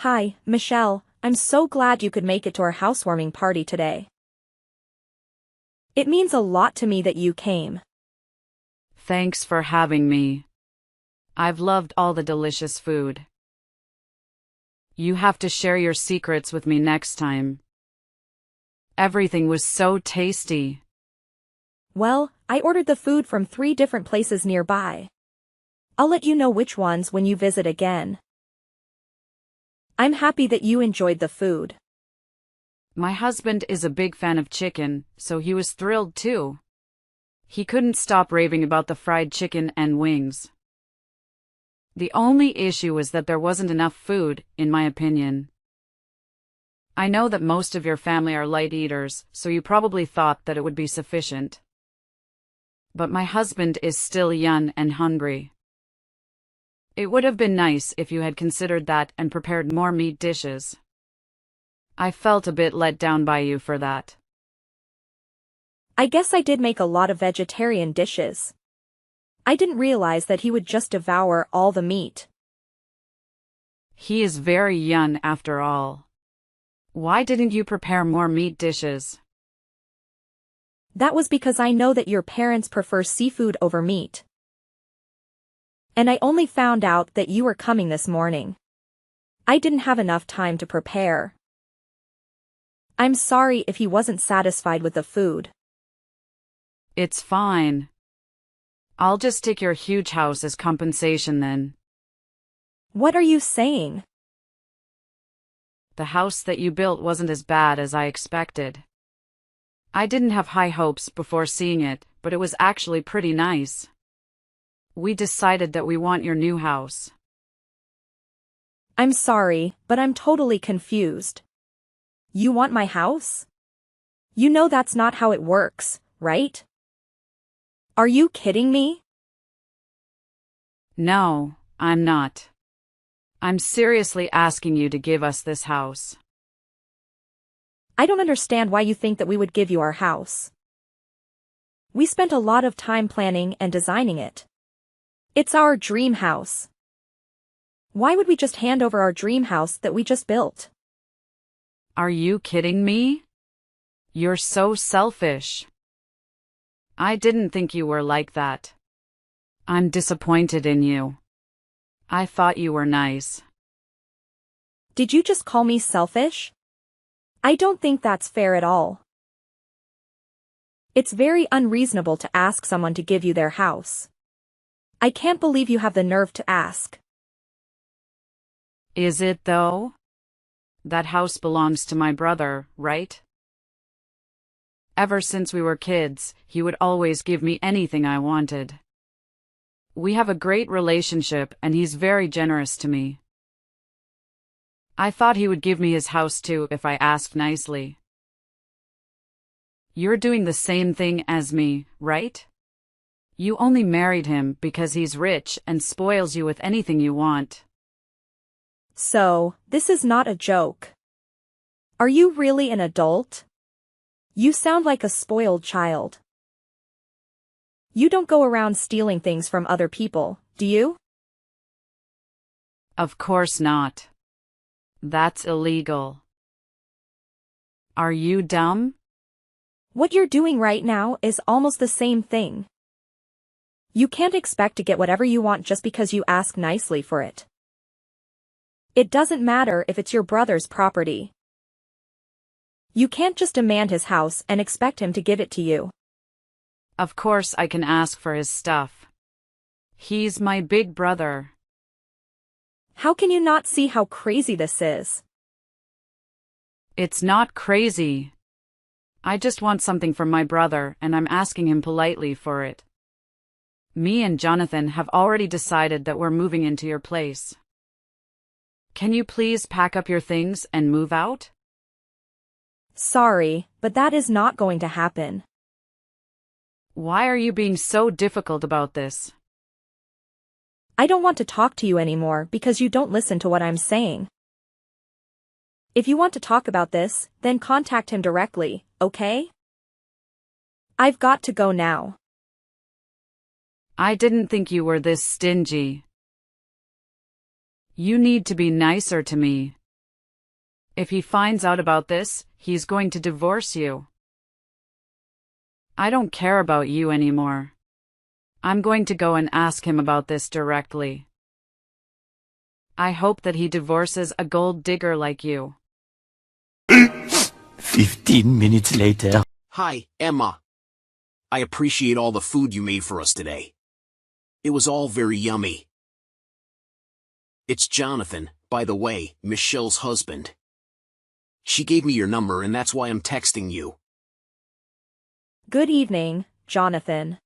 Hi, Michelle, I'm so glad you could make it to our housewarming party today. It means a lot to me that you came. Thanks for having me. I've loved all the delicious food. You have to share your secrets with me next time. Everything was so tasty. Well, I ordered the food from 3 different places nearby. I'll let you know which ones when you visit again. I'm happy that you enjoyed the food. My husband is a big fan of chicken, so he was thrilled too. He couldn't stop raving about the fried chicken and wings. The only issue was that there wasn't enough food, in my opinion. I know that most of your family are light eaters, so you probably thought that it would be sufficient. But my husband is still young and hungry. It would have been nice if you had considered that and prepared more meat dishes. I felt a bit let down by you for that. I guess I did make a lot of vegetarian dishes. I didn't realize that he would just devour all the meat. He is very young after all. Why didn't you prepare more meat dishes? That was because I know that your parents prefer seafood over meat. And I only found out that you were coming this morning. I didn't have enough time to prepare. I'm sorry if he wasn't satisfied with the food. It's fine. I'll just take your huge house as compensation then. What are you saying? The house that you built wasn't as bad as I expected. I didn't have high hopes before seeing it, but it was actually pretty nice. We decided that we want your new house. I'm sorry, but I'm totally confused. You want my house? You know that's not how it works, right? Are you kidding me? No, I'm not. I'm seriously asking you to give us this house. I don't understand why you think that we would give you our house. We spent a lot of time planning and designing it. It's our dream house. Why would we just hand over our dream house that we just built? Are you kidding me? You're so selfish. I didn't think you were like that. I'm disappointed in you. I thought you were nice. Did you just call me selfish? I don't think that's fair at all. It's very unreasonable to ask someone to give you their house. I can't believe you have the nerve to ask. Is it though? That house belongs to my brother, right? Ever since we were kids, he would always give me anything I wanted. We have a great relationship and he's very generous to me. I thought he would give me his house too if I asked nicely. You're doing the same thing as me, right? You only married him because he's rich and spoils you with anything you want. So, this is not a joke. Are you really an adult? You sound like a spoiled child. You don't go around stealing things from other people, do you? Of course not. That's illegal. Are you dumb? What you're doing right now is almost the same thing. You can't expect to get whatever you want just because you ask nicely for it. It doesn't matter if it's your brother's property. You can't just demand his house and expect him to give it to you. Of course I can ask for his stuff. He's my big brother. How can you not see how crazy this is? It's not crazy. I just want something from my brother and I'm asking him politely for it. Me and Jonathan have already decided that we're moving into your place. Can you please pack up your things and move out? Sorry, but that is not going to happen. Why are you being so difficult about this? I don't want to talk to you anymore because you don't listen to what I'm saying. If you want to talk about this, then contact him directly, okay? I've got to go now. I didn't think you were this stingy. You need to be nicer to me. If he finds out about this, he's going to divorce you. I don't care about you anymore. I'm going to go and ask him about this directly. I hope that he divorces a gold digger like you. 15 minutes later. Hi, Emma. I appreciate all the food you made for us today. It was all very yummy. It's Jonathan, by the way, Michelle's husband. She gave me your number and that's why I'm texting you. Good evening, Jonathan.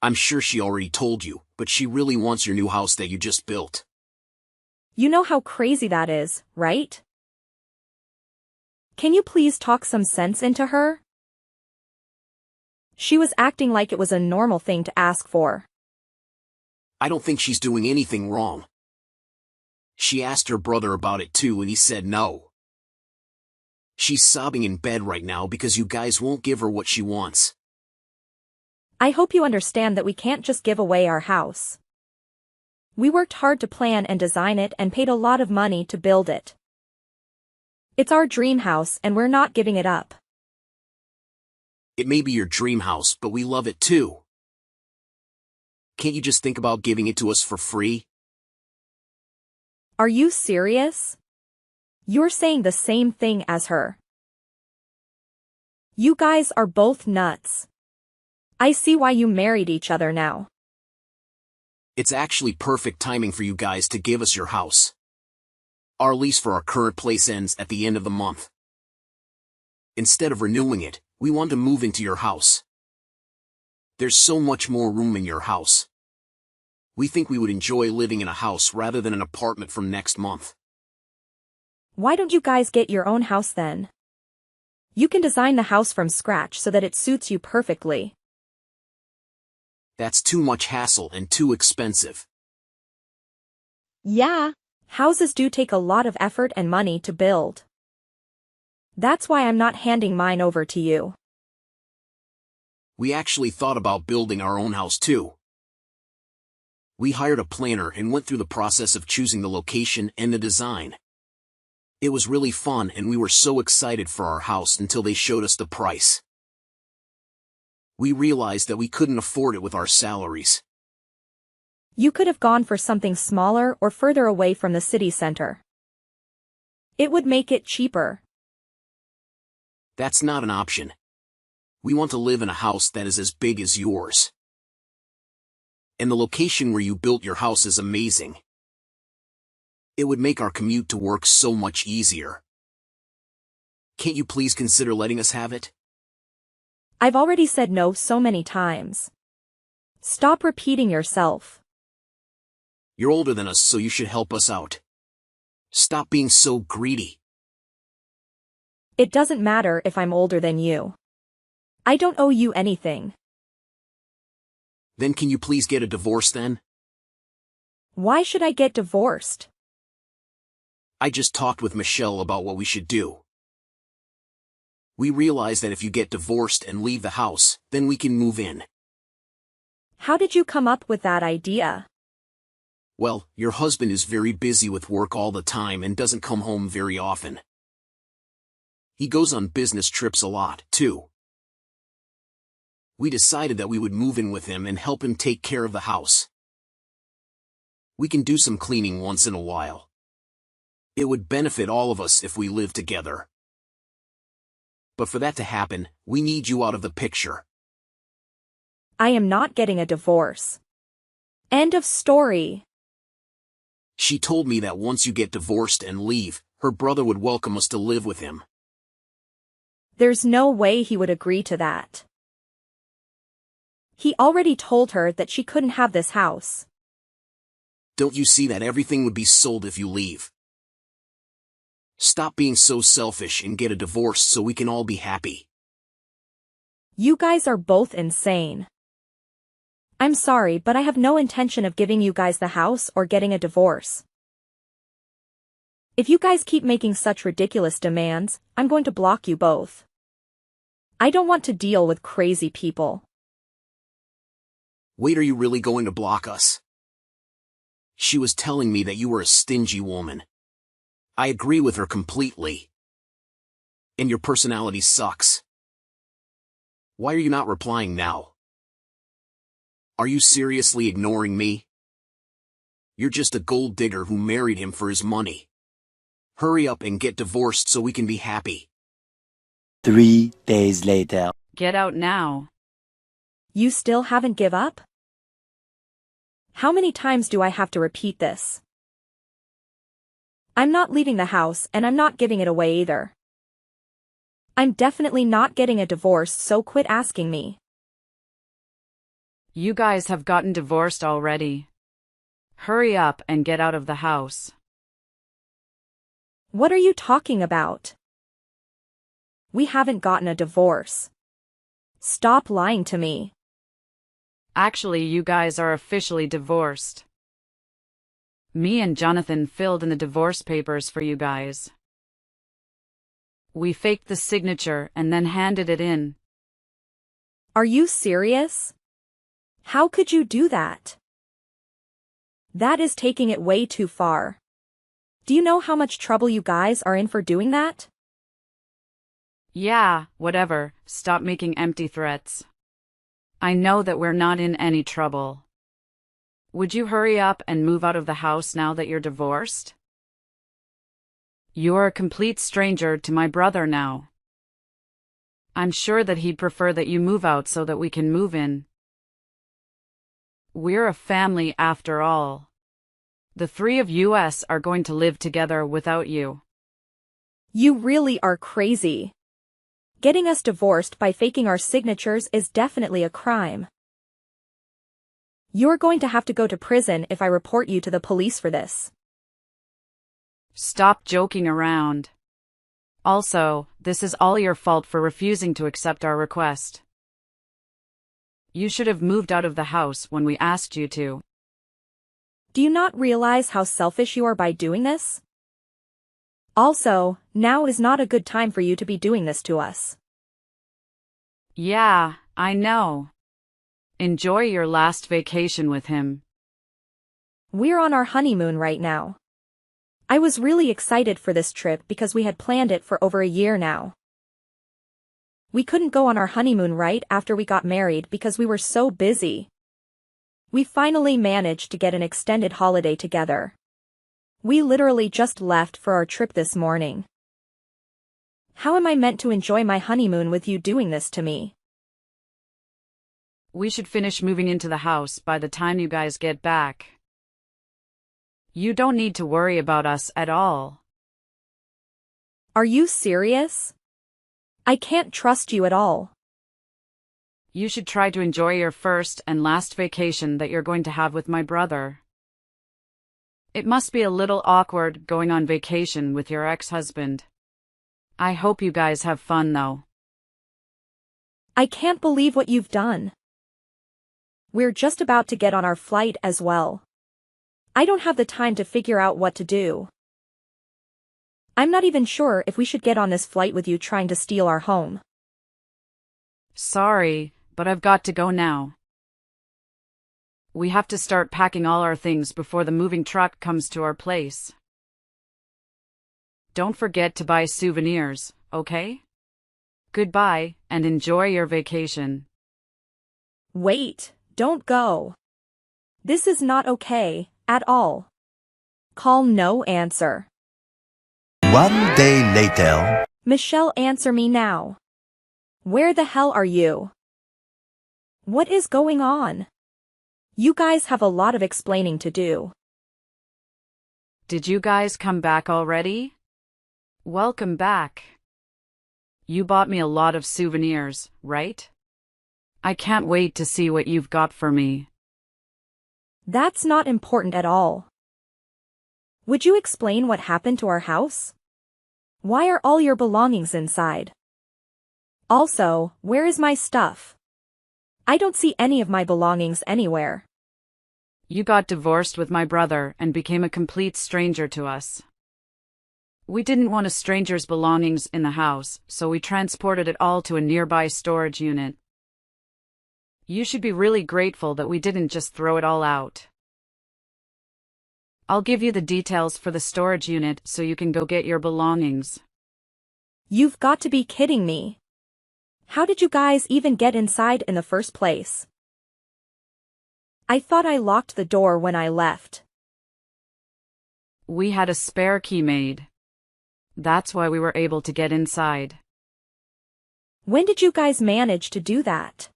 I'm sure she already told you, but she really wants your new house that you just built. You know how crazy that is, right? Can you please talk some sense into her? She was acting like it was a normal thing to ask for. I don't think she's doing anything wrong. She asked her brother about it too and he said no. She's sobbing in bed right now because you guys won't give her what she wants. I hope you understand that we can't just give away our house. We worked hard to plan and design it and paid a lot of money to build it. It's our dream house and we're not giving it up. It may be your dream house, but we love it too. Can't you just think about giving it to us for free? Are you serious? You're saying the same thing as her. You guys are both nuts. I see why you married each other now. It's actually perfect timing for you guys to give us your house. Our lease for our current place ends at the end of the month. Instead of renewing it, we want to move into your house. There's so much more room in your house. We think we would enjoy living in a house rather than an apartment from next month. Why don't you guys get your own house then? You can design the house from scratch so that it suits you perfectly. That's too much hassle and too expensive. Yeah, houses do take a lot of effort and money to build. That's why I'm not handing mine over to you. We actually thought about building our own house too. We hired a planner and went through the process of choosing the location and the design. It was really fun and we were so excited for our house until they showed us the price. We realized that we couldn't afford it with our salaries. You could have gone for something smaller or further away from the city center. It would make it cheaper. That's not an option. We want to live in a house that is as big as yours. And the location where you built your house is amazing. It would make our commute to work so much easier. Can't you please consider letting us have it? I've already said no so many times. Stop repeating yourself. You're older than us, so you should help us out. Stop being so greedy. It doesn't matter if I'm older than you. I don't owe you anything. Then can you please get a divorce then? Why should I get divorced? I just talked with Michelle about what we should do. We realize that if you get divorced and leave the house, then we can move in. How did you come up with that idea? Well, your husband is very busy with work all the time and doesn't come home very often. He goes on business trips a lot, too. We decided that we would move in with him and help him take care of the house. We can do some cleaning once in a while. It would benefit all of us if we lived together. But for that to happen, we need you out of the picture. I am not getting a divorce. End of story. She told me that once you get divorced and leave, her brother would welcome us to live with him. There's no way he would agree to that. He already told her that she couldn't have this house. Don't you see that everything would be sold if you leave? Stop being so selfish and get a divorce so we can all be happy. You guys are both insane. I'm sorry, but I have no intention of giving you guys the house or getting a divorce. If you guys keep making such ridiculous demands, I'm going to block you both. I don't want to deal with crazy people. Wait, are you really going to block us? She was telling me that you were a stingy woman. I agree with her completely. And your personality sucks. Why are you not replying now? Are you seriously ignoring me? You're just a gold digger who married him for his money. Hurry up and get divorced so we can be happy. 3 days later. Get out now. You still haven't give up? How many times do I have to repeat this? I'm not leaving the house and I'm not giving it away either. I'm definitely not getting a divorce, so quit asking me. You guys have gotten divorced already. Hurry up and get out of the house. What are you talking about? We haven't gotten a divorce. Stop lying to me. Actually, you guys are officially divorced. Me and Jonathan filled in the divorce papers for you guys. We faked the signature and then handed it in. Are you serious? How could you do that? That is taking it way too far. Do you know how much trouble you guys are in for doing that? Yeah, whatever, stop making empty threats. I know that we're not in any trouble. Would you hurry up and move out of the house now that you're divorced? You're a complete stranger to my brother now. I'm sure that he'd prefer that you move out so that we can move in. We're a family after all. The three of us are going to live together without you. You really are crazy. Getting us divorced by faking our signatures is definitely a crime. You're going to have to go to prison if I report you to the police for this. Stop joking around. Also, this is all your fault for refusing to accept our request. You should have moved out of the house when we asked you to. Do you not realize how selfish you are by doing this? Also, now is not a good time for you to be doing this to us. Yeah, I know. Enjoy your last vacation with him. We're on our honeymoon right now. I was really excited for this trip because we had planned it for over a year now. We couldn't go on our honeymoon right after we got married because we were so busy. We finally managed to get an extended holiday together. We literally just left for our trip this morning. How am I meant to enjoy my honeymoon with you doing this to me? We should finish moving into the house by the time you guys get back. You don't need to worry about us at all. Are you serious? I can't trust you at all. You should try to enjoy your first and last vacation that you're going to have with my brother. It must be a little awkward going on vacation with your ex-husband. I hope you guys have fun though. I can't believe what you've done. We're just about to get on our flight as well. I don't have the time to figure out what to do. I'm not even sure if we should get on this flight with you trying to steal our home. Sorry, but I've got to go now. We have to start packing all our things before the moving truck comes to our place. Don't forget to buy souvenirs, okay? Goodbye, and enjoy your vacation. Wait, don't go. This is not okay, at all. Call no answer. 1 day later. Michelle, answer me now. Where the hell are you? What is going on? You guys have a lot of explaining to do. Did you guys come back already? Welcome back. You bought me a lot of souvenirs, right? I can't wait to see what you've got for me. That's not important at all. Would you explain what happened to our house? Why are all your belongings inside? Also, where is my stuff? I don't see any of my belongings anywhere. You got divorced with my brother and became a complete stranger to us. We didn't want a stranger's belongings in the house, so we transported it all to a nearby storage unit. You should be really grateful that we didn't just throw it all out. I'll give you the details for the storage unit so you can go get your belongings. You've got to be kidding me. How did you guys even get inside in the first place? I thought I locked the door when I left. We had a spare key made. That's why we were able to get inside. When did you guys manage to do that?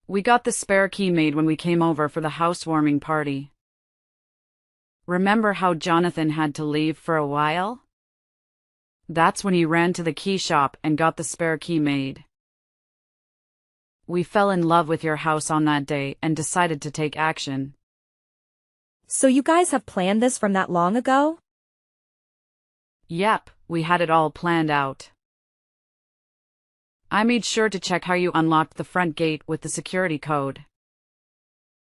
We got the spare key made when we came over for the housewarming party. Remember how Jonathan had to leave for a while? That's when he ran to the key shop and got the spare key made. We fell in love with your house on that day and decided to take action. So you guys have planned this from that long ago? Yep, we had it all planned out. I made sure to check how you unlocked the front gate with the security code.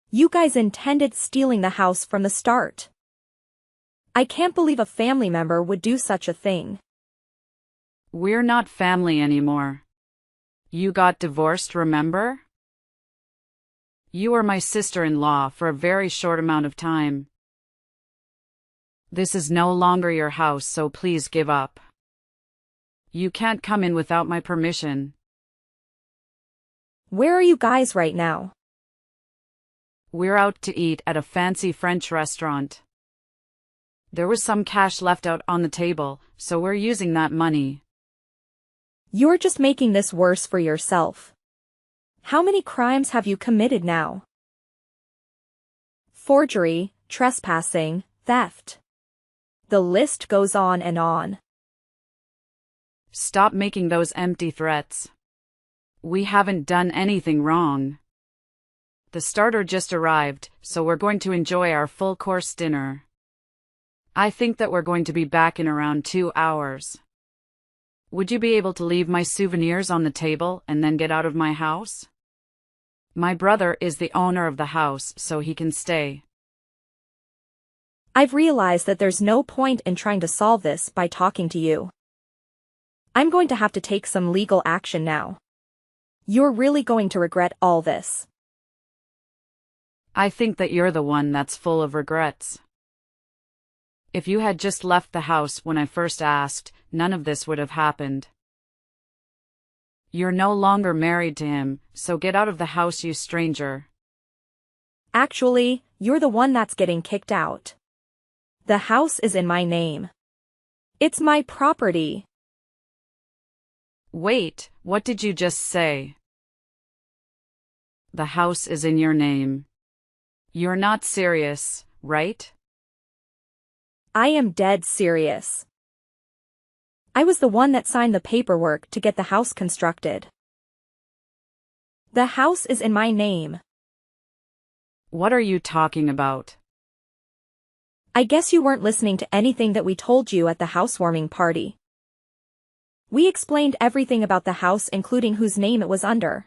You guys intended stealing the house from the start. I can't believe a family member would do such a thing. We're not family anymore. You got divorced, remember? You were my sister-in-law for a very short amount of time. This is no longer your house, so please give up. You can't come in without my permission. Where are you guys right now? We're out to eat at a fancy French restaurant. There was some cash left out on the table, so we're using that money. You're just making this worse for yourself. How many crimes have you committed now? Forgery, trespassing, theft. The list goes on and on. Stop making those empty threats. We haven't done anything wrong. The starter just arrived, so we're going to enjoy our full-course dinner. I think that we're going to be back in around 2 hours. Would you be able to leave my souvenirs on the table and then get out of my house? My brother is the owner of the house, so he can stay. I've realized that there's no point in trying to solve this by talking to you. I'm going to have to take some legal action now. You're really going to regret all this. I think that you're the one that's full of regrets. If you had just left the house when I first asked, none of this would have happened. You're no longer married to him, so get out of the house, you stranger. Actually, you're the one that's getting kicked out. The house is in my name. It's my property. Wait, what did you just say? The house is in your name. You're not serious, right? I am dead serious. I was the one that signed the paperwork to get the house constructed. The house is in my name. What are you talking about? I guess you weren't listening to anything that we told you at the housewarming party. We explained everything about the house, including whose name it was under.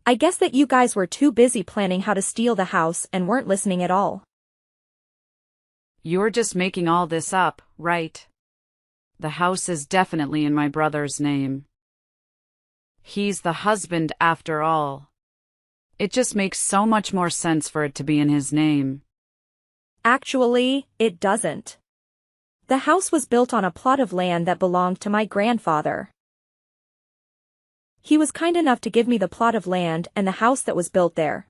I guess that you guys were too busy planning how to steal the house and weren't listening at all. You're just making all this up, right? The house is definitely in my brother's name. He's the husband after all. It just makes so much more sense for it to be in his name. Actually, it doesn't. The house was built on a plot of land that belonged to my grandfather. He was kind enough to give me the plot of land and the house that was built there.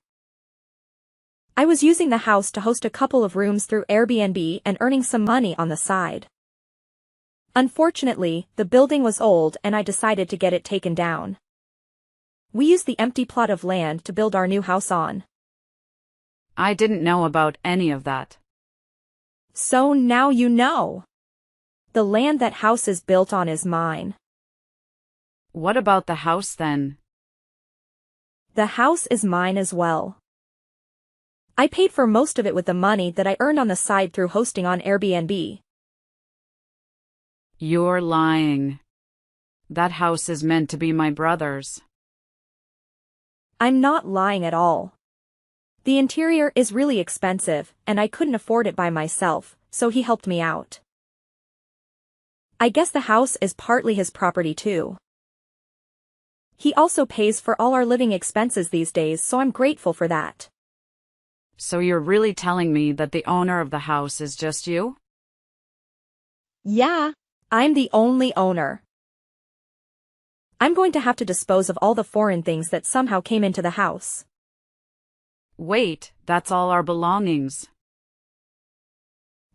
I was using the house to host a couple of rooms through Airbnb and earning some money on the side. Unfortunately, the building was old and I decided to get it taken down. We used the empty plot of land to build our new house on. I didn't know about any of that. So now you know. The land that house is built on is mine. What about the house then? The house is mine as well. I paid for most of it with the money that I earned on the side through hosting on Airbnb. You're lying. That house is meant to be my brother's. I'm not lying at all. The interior is really expensive, and I couldn't afford it by myself, so he helped me out. I guess the house is partly his property too. He also pays for all our living expenses these days, so I'm grateful for that. So you're really telling me that the owner of the house is just you? Yeah, I'm the only owner. I'm going to have to dispose of all the foreign things that somehow came into the house. Wait, that's all our belongings.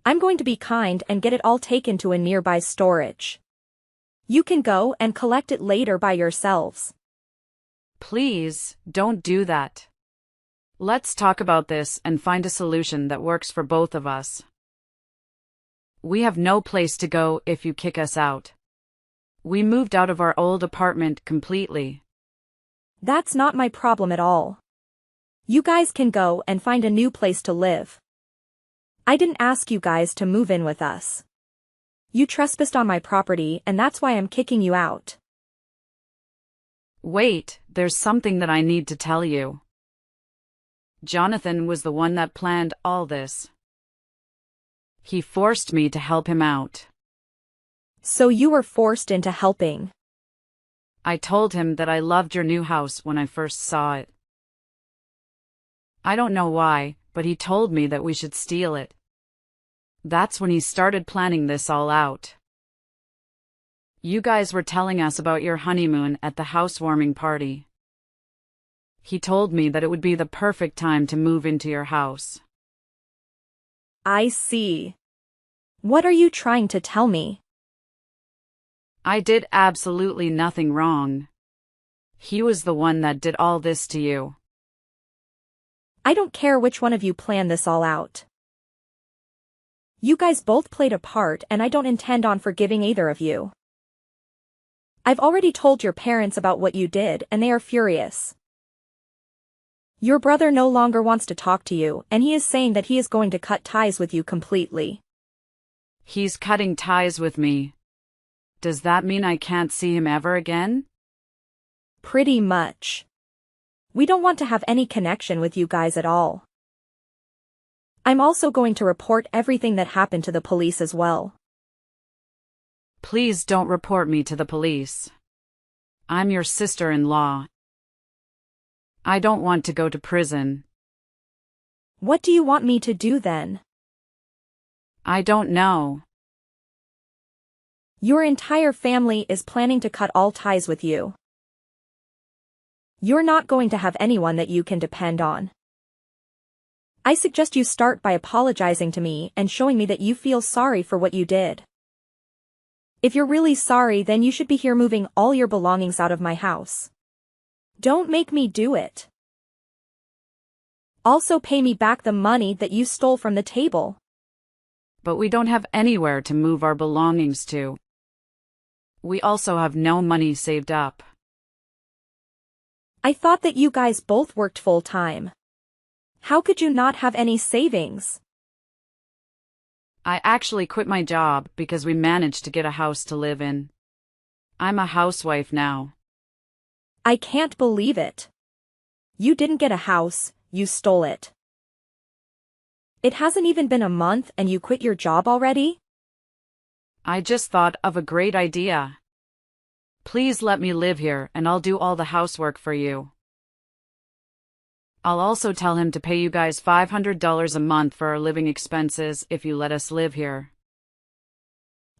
I'm going to be kind and get it all taken to a nearby storage. You can go and collect it later by yourselves. Please, don't do that. Let's talk about this and find a solution that works for both of us. We have no place to go if you kick us out. We moved out of our old apartment completely. That's not my problem at all. You guys can go and find a new place to live. I didn't ask you guys to move in with us. You trespassed on my property and that's why I'm kicking you out. Wait, there's something that I need to tell you. Jonathan was the one that planned all this. He forced me to help him out. So you were forced into helping. I told him that I loved your new house when I first saw it. I don't know why, but he told me that we should steal it. That's when he started planning this all out. You guys were telling us about your honeymoon at the housewarming party. He told me that it would be the perfect time to move into your house. I see. What are you trying to tell me? I did absolutely nothing wrong. He was the one that did all this to you. I don't care which one of you planned this all out. You guys both played a part and I don't intend on forgiving either of you. I've already told your parents about what you did and they are furious. Your brother no longer wants to talk to you and he is saying that he is going to cut ties with you completely. He's cutting ties with me. Does that mean I can't see him ever again? Pretty much. We don't want to have any connection with you guys at all. I'm also going to report everything that happened to the police as well. Please don't report me to the police. I'm your sister-in-law. I don't want to go to prison. What do you want me to do then? I don't know. Your entire family is planning to cut all ties with you. You're not going to have anyone that you can depend on. I suggest you start by apologizing to me and showing me that you feel sorry for what you did. If you're really sorry, then you should be here moving all your belongings out of my house. Don't make me do it. Also pay me back the money that you stole from the table. But we don't have anywhere to move our belongings to. We also have no money saved up. I thought that you guys both worked full-time. How could you not have any savings? I actually quit my job because we managed to get a house to live in. I'm a housewife now. I can't believe it. You didn't get a house, you stole it. It hasn't even been a month and you quit your job already? I just thought of a great idea. Please let me live here and I'll do all the housework for you. I'll also tell him to pay you guys $500 a month for our living expenses if you let us live here.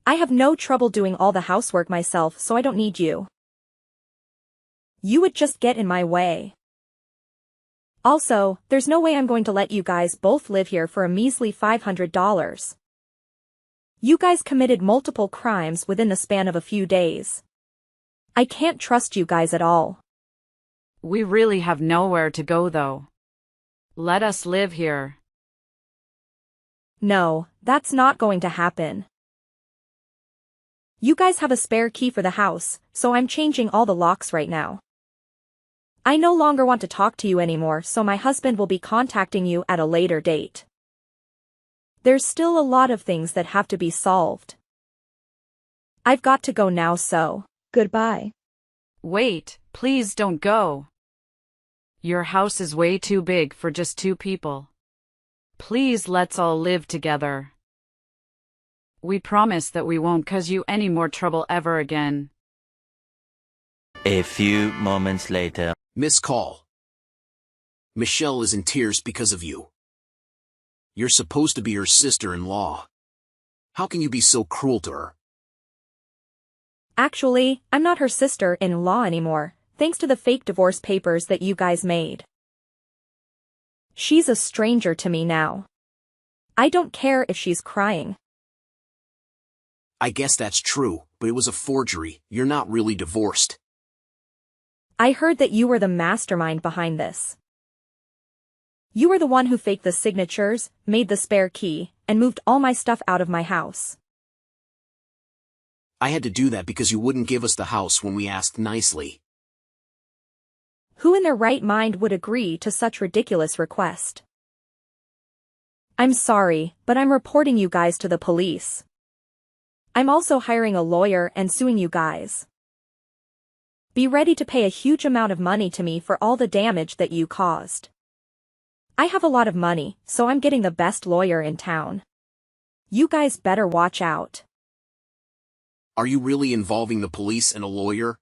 I have no trouble doing all the housework myself, so I don't need you. You would just get in my way. Also, there's no way I'm going to let you guys both live here for a measly $500. You guys committed multiple crimes within the span of a few days. I can't trust you guys at all. We really have nowhere to go though. Let us live here. No, that's not going to happen. You guys have a spare key for the house, so I'm changing all the locks right now. I no longer want to talk to you anymore, so my husband will be contacting you at a later date. There's still a lot of things that have to be solved. I've got to go now, so goodbye. Wait, please don't go. Your house is way too big for just 2 people. Please let's all live together. We promise that we won't cause you any more trouble ever again. A few moments later. Miss call. Michelle is in tears because of you. You're supposed to be her sister-in-law. How can you be so cruel to her? Actually, I'm not her sister-in-law anymore, thanks to the fake divorce papers that you guys made. She's a stranger to me now. I don't care if she's crying. I guess that's true, but it was a forgery. You're not really divorced. I heard that you were the mastermind behind this. You were the one who faked the signatures, made the spare key, and moved all my stuff out of my house. I had to do that because you wouldn't give us the house when we asked nicely. Who in their right mind would agree to such ridiculous request? I'm sorry, but I'm reporting you guys to the police. I'm also hiring a lawyer and suing you guys. Be ready to pay a huge amount of money to me for all the damage that you caused. I have a lot of money, so I'm getting the best lawyer in town. You guys better watch out. Are you really involving the police and a lawyer?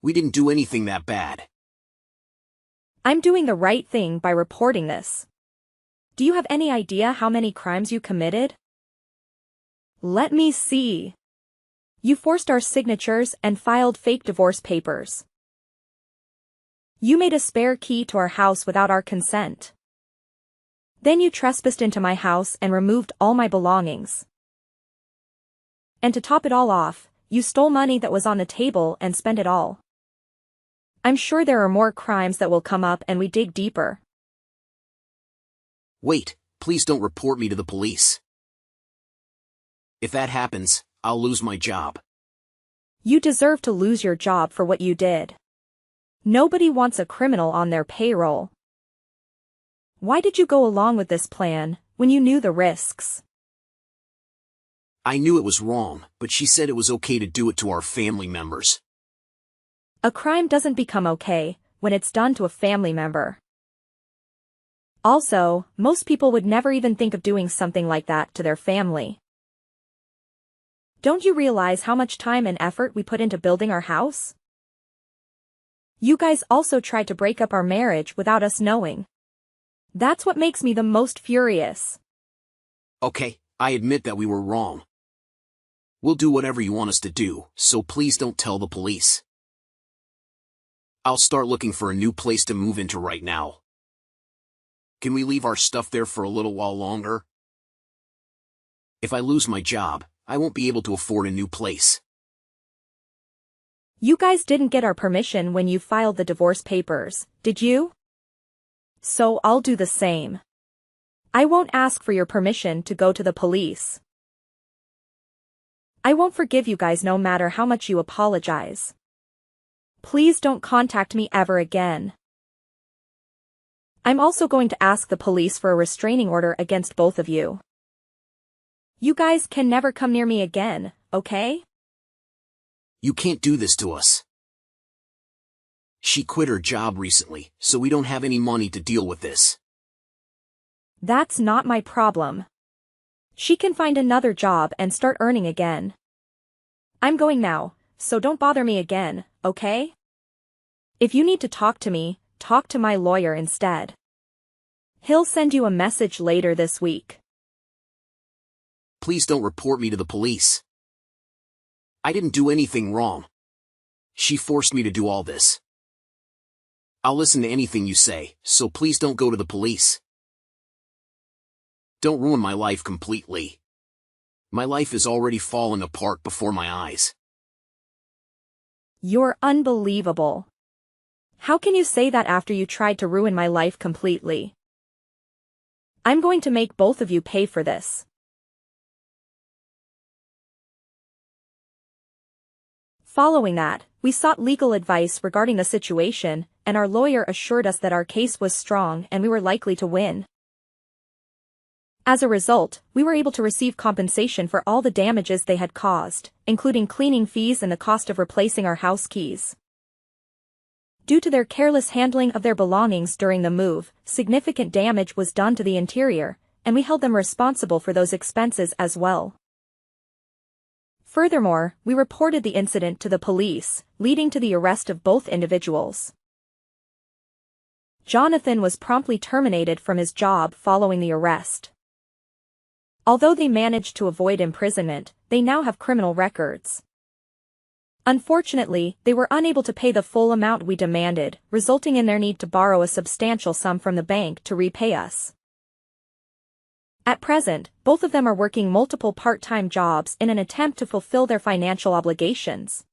We didn't do anything that bad. I'm doing the right thing by reporting this. Do you have any idea how many crimes you committed? Let me see. You forced our signatures and filed fake divorce papers. You made a spare key to our house without our consent. Then you trespassed into my house and removed all my belongings. And to top it all off, you stole money that was on the table and spent it all. I'm sure there are more crimes that will come up and we dig deeper. Wait, please don't report me to the police. If that happens, I'll lose my job. You deserve to lose your job for what you did. Nobody wants a criminal on their payroll. Why did you go along with this plan when you knew the risks? I knew it was wrong, but she said it was okay to do it to our family members. A crime doesn't become okay when it's done to a family member. Also, most people would never even think of doing something like that to their family. Don't you realize how much time and effort we put into building our house? You guys also tried to break up our marriage without us knowing. That's what makes me the most furious. Okay, I admit that we were wrong. We'll do whatever you want us to do, so please don't tell the police. I'll start looking for a new place to move into right now. Can we leave our stuff there for a little while longer? If I lose my job, I won't be able to afford a new place. You guys didn't get our permission when you filed the divorce papers, did you? So I'll do the same. I won't ask for your permission to go to the police. I won't forgive you guys no matter how much you apologize. Please don't contact me ever again. I'm also going to ask the police for a restraining order against both of you. You guys can never come near me again, okay? You can't do this to us. She quit her job recently, so we don't have any money to deal with this. That's not my problem. She can find another job and start earning again. I'm going now, so don't bother me again, okay? If you need to talk to me, talk to my lawyer instead. He'll send you a message later this week. Please don't report me to the police. I didn't do anything wrong. She forced me to do all this. I'll listen to anything you say, so please don't go to the police. Don't ruin my life completely. My life is already falling apart before my eyes. You're unbelievable. How can you say that after you tried to ruin my life completely? I'm going to make both of you pay for this. Following that, we sought legal advice regarding the situation, and our lawyer assured us that our case was strong and we were likely to win. As a result, we were able to receive compensation for all the damages they had caused, including cleaning fees and the cost of replacing our house keys. Due to their careless handling of their belongings during the move, significant damage was done to the interior, and we held them responsible for those expenses as well. Furthermore, we reported the incident to the police, leading to the arrest of both individuals. Jonathan was promptly terminated from his job following the arrest. Although they managed to avoid imprisonment, they now have criminal records. Unfortunately, they were unable to pay the full amount we demanded, resulting in their need to borrow a substantial sum from the bank to repay us. At present, both of them are working multiple part-time jobs in an attempt to fulfill their financial obligations.